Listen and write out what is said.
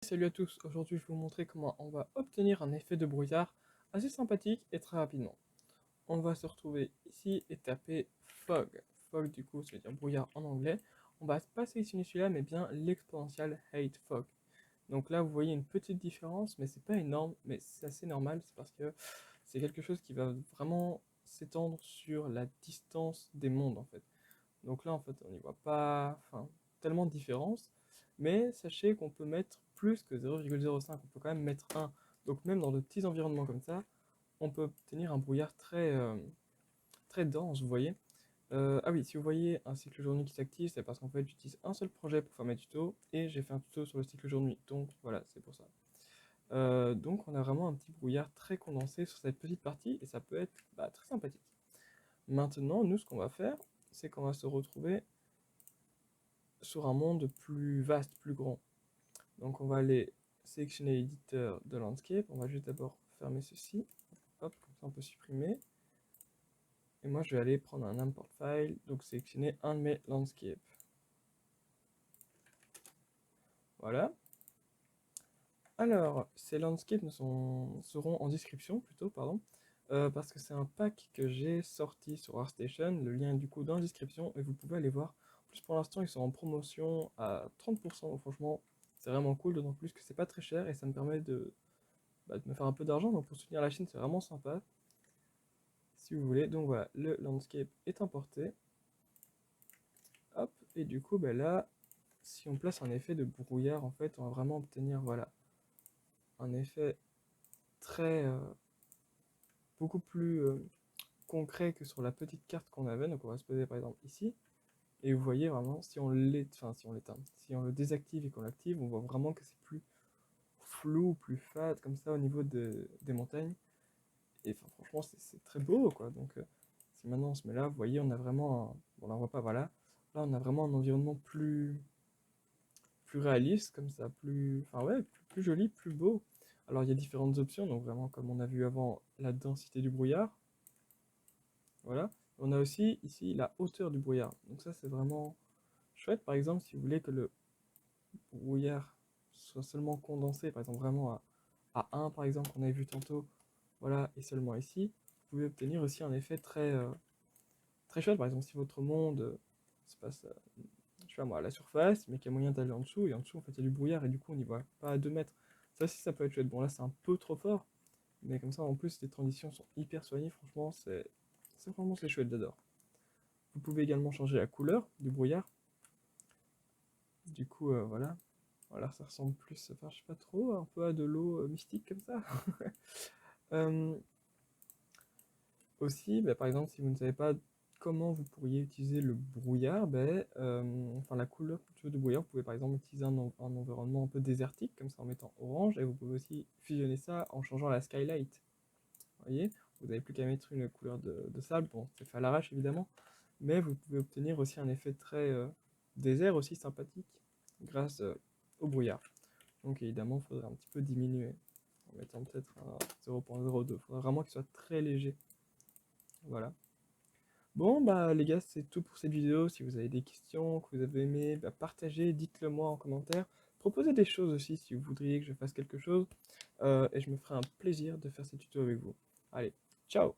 salut à tous, aujourd'hui je vais vous montrer comment on va obtenir un effet de brouillard assez sympathique et très rapidement. On va se retrouver ici et taper fog. Fog du coup ça veut dire brouillard en anglais. On va pas sélectionner celui-là mais bien l'exponential height fog. Donc là vous voyez une petite différence mais c'est pas énorme, mais c'est assez normal, c'est parce que c'est quelque chose qui va vraiment s'étendre sur la distance des mondes en fait. Donc là, en fait, on n'y voit pas tellement de différence. Mais sachez qu'on peut mettre plus que 0,05. On peut quand même mettre 1. Donc même dans de petits environnements comme ça, on peut obtenir un brouillard très dense, vous voyez. Ah oui, si vous voyez un cycle jour-nuit qui s'active, c'est parce qu'en fait, j'utilise un seul projet pour faire mes tutos. Et j'ai fait un tuto sur le cycle jour-nuit. Donc voilà, c'est pour ça. Donc on a vraiment un petit brouillard très condensé sur cette petite partie. Et ça peut être très sympathique. Maintenant, nous, ce qu'on va faire, c'est qu'on va se retrouver sur un monde plus vaste, plus grand. Donc on va aller sélectionner l'éditeur de landscape, on va juste d'abord fermer ceci, hop, comme ça on peut supprimer. Et moi je vais aller prendre un import file, donc sélectionner un de mes landscapes. Voilà. Alors, ces landscapes seront en description plutôt, pardon, parce que c'est un pack que j'ai sorti sur ArtStation, le lien est du coup dans la description, et vous pouvez aller voir. En plus pour l'instant ils sont en promotion à 30%, donc franchement c'est vraiment cool, d'autant plus que c'est pas très cher et ça me permet de me faire un peu d'argent, donc pour soutenir la chaîne c'est vraiment sympa, si vous voulez. Donc voilà, le landscape est importé, hop, et du coup là, si on place un effet de brouillard, en fait on va vraiment obtenir, voilà, un effet très beaucoup plus concret que sur la petite carte qu'on avait. Donc on va se poser par exemple ici, et vous voyez vraiment si on l'éteint, si on le désactive et qu'on l'active, on voit vraiment que c'est plus flou, plus fade comme ça au niveau des montagnes. Et franchement c'est très beau quoi. Donc si maintenant on se met là, vous voyez on a vraiment bon là on voit pas, voilà, là on a vraiment un environnement plus réaliste comme ça, plus joli, plus beau. Alors il y a différentes options, donc vraiment comme on a vu avant, la densité du brouillard, voilà. On a aussi ici la hauteur du brouillard, donc ça c'est vraiment chouette. Par exemple, si vous voulez que le brouillard soit seulement condensé, par exemple vraiment à 1 par exemple qu'on avait vu tantôt, voilà, et seulement ici, vous pouvez obtenir aussi un effet très chouette. Par exemple, si votre monde se passe, je sais pas moi, à la surface, mais qu'il y a moyen d'aller en dessous, et en dessous en fait il y a du brouillard, et du coup on n'y voit pas à 2 mètres. Ça aussi ça peut être chouette. Bon là c'est un peu trop fort, mais comme ça en plus les transitions sont hyper soignées, franchement c'est chouette, j'adore. Vous pouvez également changer la couleur du brouillard. Du coup voilà. Voilà, ça ressemble plus, enfin je sais pas trop, un peu à de l'eau mystique comme ça. Euh, Aussi, par exemple, si vous ne savez pas comment vous pourriez utiliser le brouillard, enfin la couleur plutôt du brouillard, vous pouvez par exemple utiliser un environnement un peu désertique, comme ça en mettant orange, et vous pouvez aussi fusionner ça en changeant la skylight. Vous voyez, vous n'avez plus qu'à mettre une couleur de sable, bon, c'est fait à l'arrache évidemment, mais vous pouvez obtenir aussi un effet très désert aussi sympathique grâce au brouillard. Donc évidemment, il faudrait un petit peu diminuer en mettant peut-être un 0.02. Il faudrait vraiment qu'il soit très léger. Voilà. Bon, les gars, c'est tout pour cette vidéo. Si vous avez des questions, que vous avez aimé, partagez, dites-le moi en commentaire. Proposez des choses aussi si vous voudriez que je fasse quelque chose. Et je me ferai un plaisir de faire ces tutos avec vous. Allez, ciao!